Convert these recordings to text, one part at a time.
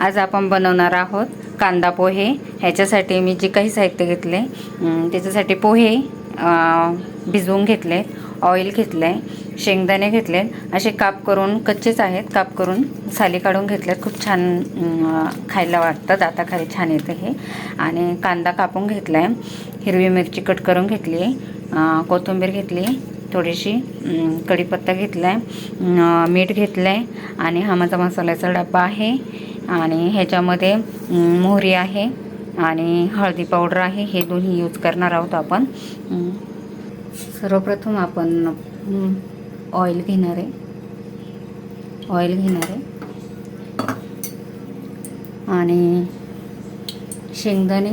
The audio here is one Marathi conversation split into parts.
आज आपण बनवणार आहोत कांदा पोहे। ह्याच्यासाठी मी जे काही साहित्य घेतले त्याच्यासाठी पोहे भिजवून घेतले, ऑइल घेतले, शेंगदाणे घेतले, असे काप करून कच्चेच आहेत, काप करून साली काढून घेतले। खूप छान खायला वाटतं, दाताखाली छान येतं हे। आणि कांदा कापून घेतलाय, हिरवी मिरची कट करून घेतली, कोथिंबीर घेतली, थोडीशी कढीपत्ता घेतलाय, मीठ घेतलंय आणि हा माझा मसाल्याचा डब्बा आहे। आणि ह्याच्यामध्ये मोहरी आहे आणि हळदी पावडर आहे, हे दोन्ही यूज करणार आहोत आपण। सर्वप्रथम आपण ऑइल घेणार आहे, आणि शेंगदाणे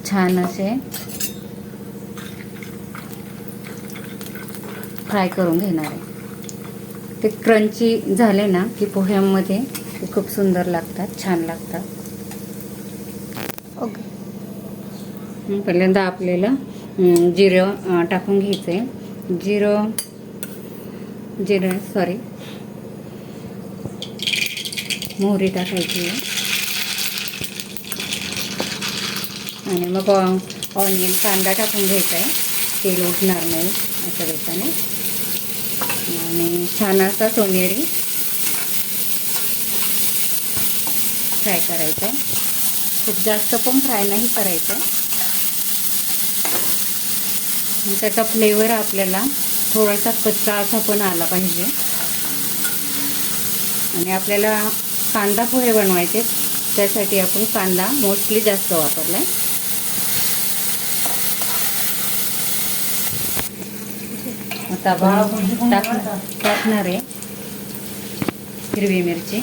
छान असे फ्राय करून घेणार आहे। ते क्रंची झाले ना की पोह्यांमध्ये ते खूप सुंदर लागतात, छान लागतात। ओके, पहिल्यांदा आपल्याला जिरं टाकून घ्यायचं आहे। मोहरी टाकायची आहे आणि मग ऑनियन कांदा टाकून घ्यायचा आहे, तेल उठणार नाही अशा रीतीने। आणि छान असा सोनेरी फ्राय करायचा आहे, खूप जास्त पण फ्राय नाही करायचं। त्याचा फ्लेवर आपल्याला थोडासा कच्चा असा पण आला पाहिजे। आणि आपल्याला कांदा पोहे बनवायचे, त्यासाठी आपण कांदा मोस्टली जास्त वापरलाय। आता टाकणार आहे हिरवी मिरची,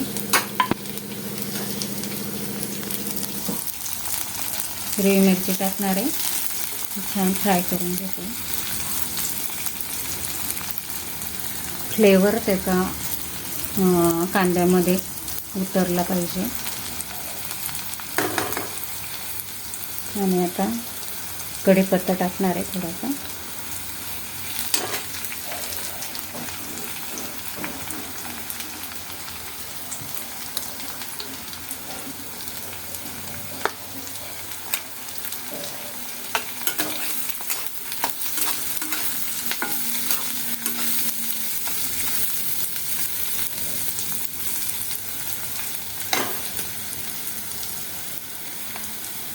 टाकणार आहे, छान फ्राय करून घेते। फ्लेवर त्याचा कांद्यामध्ये उतरला पाहिजे। आणि आता कढीपत्ता टाकणार आहे थोडासा,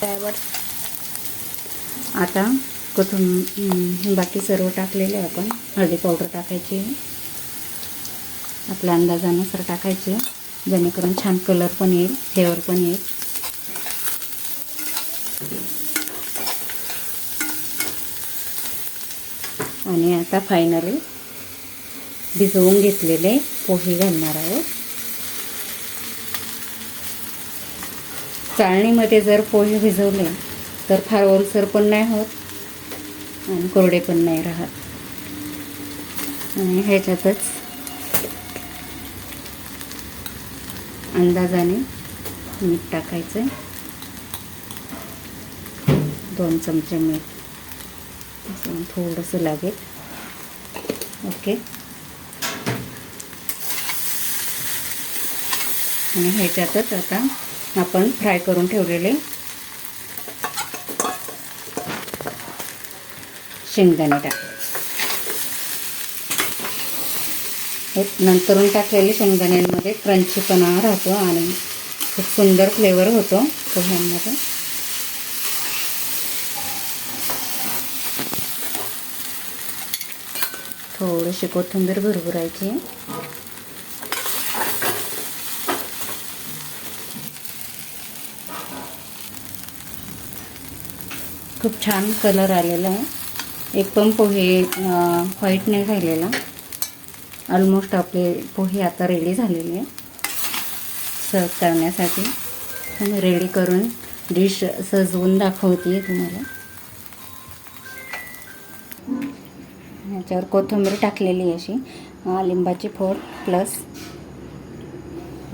त्यावर आता बाकी सर्व टाकलेले आपण हळदी पावडर टाकायची, आपल्या अंदाजानुसार टाकायची, जेणेकरून छान कलर पण येईल, फ्लेवर पण येईल। आणि आता फायनली भिजवून घेतलेले पोहे घालणार आहोत। चाळणीमध्ये जर पोहे भिजवले तर फार ओलसर पण नाही होत आणि कोरडे पण नाही राहत। आणि ह्याच्यातच अंदाजाने मीठ टाकायचं, 2 चमचे मीठ, थोडंसं लागेल। ओके, आणि ह्याच्यातच आता आपण फ्राय करून ठेवलेले शेंगदाणे नंतरून टाकलेले शेंगदाण्यांमध्ये क्रंचीपणा राहतो आणि खूप सुंदर फ्लेवर होतो पोह्यांमध्ये। थोडीशी कोथिंबीर भरभरायची, खूप छान कलर आलेला आहे, एक पण पोहे व्हाईट नाही राहिलेला। ऑलमोस्ट आपले पोहे आता रेडी झालेले आहे सर्व करण्यासाठी। मी रेडी करून डिश सजवून दाखवते तुम्हाला। ह्याच्यावर कोथिंबीर टाकलेली अशी, लिंबाची फोड प्लस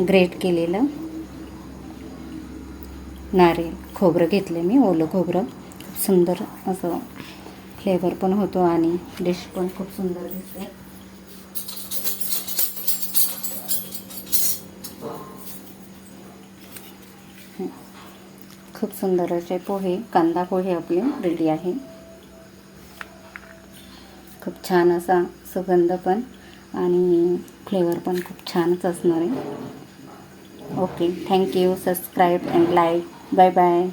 ग्रेट केलेलं नारळ खोबरं घेतलं मी, ओलं खोबरं। खूप सुंदर असं फ्लेवर पण होतो आणि डिश पण खूप सुंदर दिसते। खूप सुंदर असे पोहे, कांदा पोहे आपले रेडी आहे. खूप छान असा सुगंध पण आणि फ्लेवर पण खूप छानच असणार आहे. Okay, thank you. Subscribe and like. Bye bye.